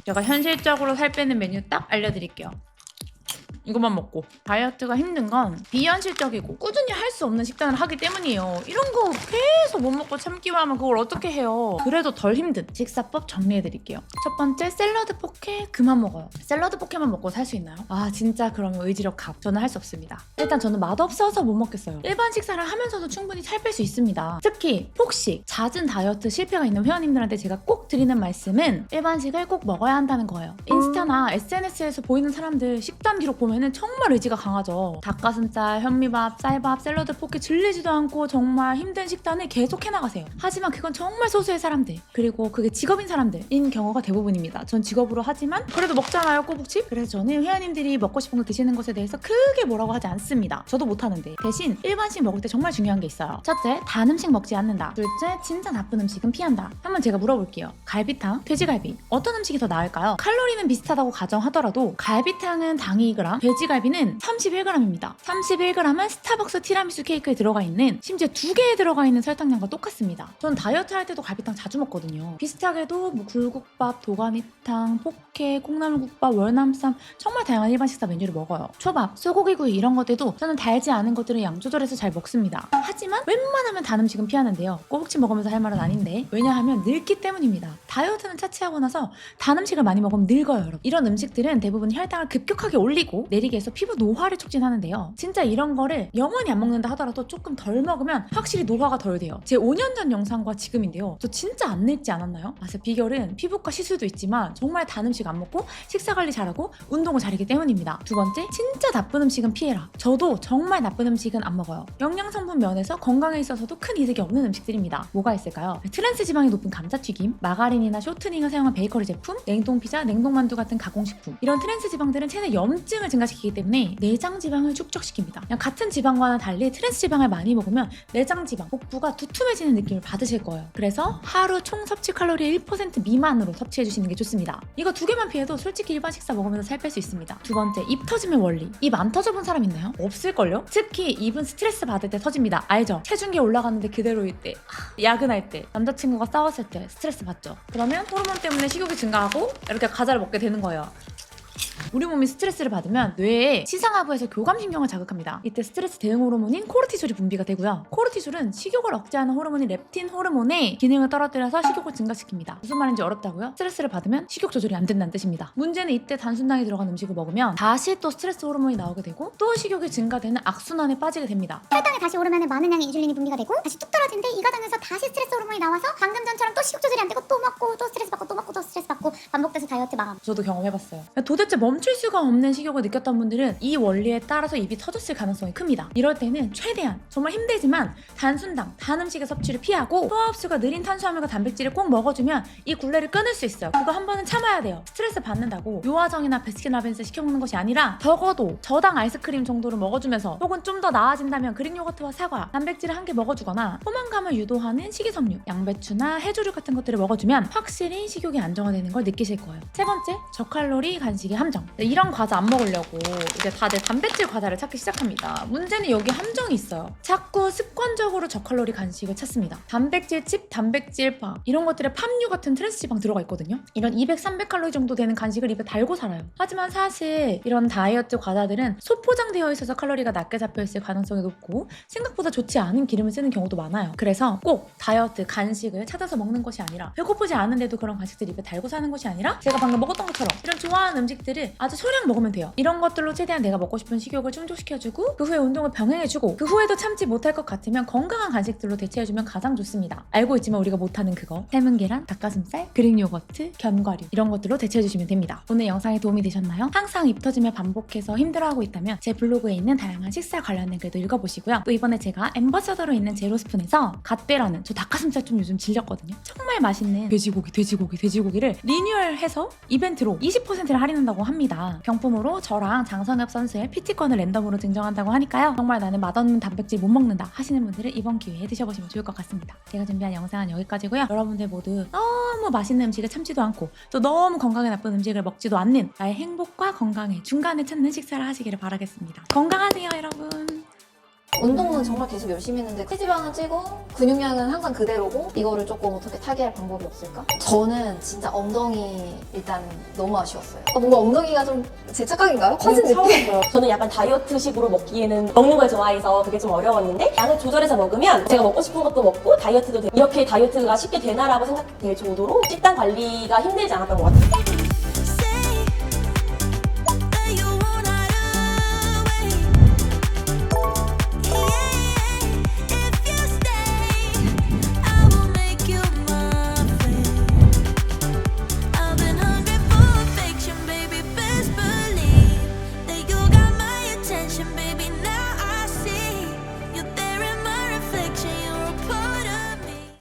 제가 현실적으로 살 빼는 메뉴 딱 알려드릴게요. 이것만 먹고. 다이어트가 힘든 건 비현실적이고 꾸준히 할 수 없는 식단을 하기 때문이에요. 이런 거 계속 못 먹고 참기만 하면 그걸 어떻게 해요. 그래도 덜 힘든 식사법 정리해드릴게요. 첫 번째, 샐러드 포케 그만 먹어요. 샐러드 포케만 먹고 살 수 있나요? 아 진짜 그러면 의지력 각. 저는 할 수 없습니다. 일단 저는 맛없어서 못 먹겠어요. 일반 식사를 하면서도 충분히 살 뺄 수 있습니다. 특히 폭식, 잦은 다이어트 실패가 있는 회원님들한테 제가 꼭 드리는 말씀은 일반식을 꼭 먹어야 한다는 거예요. 인스타나 SNS에서 보이는 사람들 식단 기록 보면은 정말 의지가 강하죠. 닭가슴살, 현미밥, 쌀밥, 샐러드 포케 질리지도 않고 정말 힘든 식단을 계속 해나가세요. 하지만 그건 정말 소수의 사람들, 그리고 그게 직업인 사람들인 경우가 대부분입니다. 전 직업으로 하지만 그래도 먹잖아요, 꼬북칩. 그래서 저는 회원님들이 먹고 싶은 거 드시는 것에 대해서 크게 뭐라고 하지 않습니다. 저도 못하는데. 대신 일반식 먹을 때 정말 중요한 게 있어요. 첫째, 단 음식 먹지 않는다. 둘째, 진짜 나쁜 음식은 피한다. 한번 제가 물어볼게요. 갈비탕, 돼지갈비 어떤 음식이 더 나을까요? 칼로리는 비슷하다고 가정하더라도 갈비탕은 당이 2g, 돼지갈비는 31g입니다. 31g은 스타벅스 티라미수 케이크에 들어가 있는, 심지어 2개에 들어가 있는 설탕량과 똑같습니다. 전 다이어트 할 때도 갈비탕 자주 먹거든요. 비슷하게도 뭐 굴국밥, 도가니탕, 포케, 콩나물국밥, 월남쌈 정말 다양한 일반 식사 메뉴를 먹어요. 초밥, 소고기구이 이런 것들도 저는 달지 않은 것들을 양 조절해서 잘 먹습니다. 하지만 웬만하면 단 음식은 피하는데요. 꼬북치 먹으면서 할 말은 아닌데, 왜냐하면 늙기 때문입니다. 다이어트는 차치하고 나서 단 음식을 많이 먹으면 늙어요, 여러분. 이런 음식들은 대부분 혈당을 급격하게 올리고 내리게 해서 피부 노화를 촉진하는데요. 진짜 이런 거를 영원히 안 먹는다 하더라도 조금 덜 먹으면 확실히 노화가 덜 돼요. 제 5년 전 영상과 지금인데요. 저 진짜 안 늙지 않았나요? 그래서 비결은 피부과 시술도 있지만 정말 단 음식 안 먹고 식사 관리 잘하고 운동을 잘하기 때문입니다. 두 번째, 진짜 나쁜 음식은 피해라. 저도 정말 나쁜 음식은 안 먹어요. 영양성분 면에서 건강에 있어서도 큰 이득이 없는 음식들입니다. 뭐가 있을까요? 트랜스 지방이 높은 감자튀김, 마가린이나 쇼트닝을 사용한 베이커리 제품, 냉동피자, 냉동만두 같은 가공식품. 이런 트랜스 지방들은 체내 염증을 증가시키기 때문에 내장 지방을 축적시킵니다. 그냥 같은 지방과는 달리 트랜스 지방을 많이 먹으면 내장 지방, 복부가 두툼해지는 느낌을 받으실 거예요. 그래서 하루 총 섭취 칼로리의 1% 미만으로 섭취해주시는 게 좋습니다. 이거 2개만 피해도 솔직히 일반 식사 먹으면서 살 뺄 수 있습니다. 두 번째, 입 터짐의 원리. 입 안 터져본 사람 있나요? 없을걸요? 특히 입은 스트레스 받을 때 터집니다. 알죠? 체중계 올라갔는데 그대로일 때, 야근할 때, 남자친구가 싸웠을 때 스트레스 받죠? 그러면 호르몬 때문에 식욕이 증가하고 이렇게 과자를 먹게 되는 거예요. 우리 몸이 스트레스를 받으면 뇌에 시상하부에서 교감신경을 자극합니다. 이때 스트레스 대응 호르몬인 코르티졸이 분비가 되고요. 코르티졸은 식욕을 억제하는 호르몬인 렙틴 호르몬의 기능을 떨어뜨려서 식욕을 증가시킵니다. 무슨 말인지 어렵다고요? 스트레스를 받으면 식욕 조절이 안 된다는 뜻입니다. 문제는 이때 단순당이 들어간 음식을 먹으면 다시 또 스트레스 호르몬이 나오게 되고 또 식욕이 증가되는 악순환에 빠지게 됩니다. 혈당이 다시 오르면 많은 양의 인슐린이 분비가 되고 다시 뚝 떨어지는데 이 과정에서 다시 스트레스 호르몬이 나와서 방금 전처럼 또 식욕 조절이 안 되고 또 먹고 또 스트레스 받고 또 먹고 또 스트레스 받고 반복돼서 다이어트 마감. 저도 경험해봤어요. 도대체 멈출 수가 없는 식욕을 느꼈던 분들은 이 원리에 따라서 입이 터졌을 가능성이 큽니다. 이럴 때는 최대한 정말 힘들지만 단순당, 단 음식의 섭취를 피하고 소화흡수가 느린 탄수화물과 단백질을 꼭 먹어주면 이 굴레를 끊을 수 있어요. 그거 한 번은 참아야 돼요. 스트레스 받는다고 요아정이나 베스킨라빈스 시켜먹는 것이 아니라 적어도 저당 아이스크림 정도를 먹어주면서, 혹은 좀 더 나아진다면 그릭 요거트와 사과, 단백질을 한 개 먹어주거나 포만감을 유도하는 식이섬유, 양배추나 해조류 같은 것들을 먹어주면 확실히 식욕이 안정화되는 걸 느끼실 거예요. 세 번째, 저칼로리 간식의 함정. 이런 과자 안 먹으려고 이제 다들 단백질 과자를 찾기 시작합니다. 문제는 여기 함정이 있어요. 자꾸 습관적으로 저칼로리 간식을 찾습니다. 단백질 칩, 단백질 바 이런 것들에 팜유 같은 트랜스 지방 들어가 있거든요. 이런 200, 300칼로리 정도 되는 간식을 입에 달고 살아요. 하지만 사실 이런 다이어트 과자들은 소포장되어 있어서 칼로리가 낮게 잡혀있을 가능성이 높고 생각보다 좋지 않은 기름을 쓰는 경우도 많아요. 그래서 꼭 다이어트 간식을 찾아서 먹는 것이 아니라, 배고프지 않은데도 그런 간식들 입에 달고 사는 것이 아니라 제가 방금 먹었던 것처럼 이런 좋아하는 음식들을 아주 소량 먹으면 돼요. 이런 것들로 최대한 내가 먹고 싶은 식욕을 충족시켜주고 그 후에 운동을 병행해주고 그 후에도 참지 못할 것 같으면 건강한 간식들로 대체해주면 가장 좋습니다. 알고 있지만 우리가 못하는 그거, 삶은 계란, 닭가슴살, 그릭 요거트, 견과류 이런 것들로 대체해주시면 됩니다. 오늘 영상이 도움이 되셨나요? 항상 입 터짐을 반복해서 힘들어하고 있다면 제 블로그에 있는 다양한 식사 관련된 글도 읽어보시고요. 또 이번에 제가 엠버서더로 있는 제로스푼에서 갓배라는, 저 닭가슴살 좀 요즘 질렸거든요. 정말 맛있는 돼지고기를 리뉴얼해서 이벤트로 20%를 할인한다고 합니다. 경품으로 저랑 장성엽 선수의 PT권을 랜덤으로 증정한다고 하니까요. 정말 나는 맛없는 단백질 못 먹는다 하시는 분들은 이번 기회에 드셔보시면 좋을 것 같습니다. 제가 준비한 영상은 여기까지고요. 여러분들 모두 너무 맛있는 음식을 참지도 않고 또 너무 건강에 나쁜 음식을 먹지도 않는 나의 행복과 건강의 중간에 찾는 식사를 하시기를 바라겠습니다. 건강하세요, 여러분. 운동은 정말 계속 열심히 했는데 체지방은 찌고 근육량은 항상 그대로고 이거를 조금 어떻게 타개할 방법이 없을까? 저는 진짜 엉덩이 일단 너무 아쉬웠어요. 뭔가 엉덩이가 좀 제 착각인가요? 커진 느낌? 저는 약간 다이어트식으로 먹기에는 먹는 걸 좋아해서 그게 좀 어려웠는데 양을 조절해서 먹으면 제가 먹고 싶은 것도 먹고 다이어트도 이렇게 다이어트가 쉽게 되나라고 생각될 정도로 식단 관리가 힘들지 않았던 것 같아요.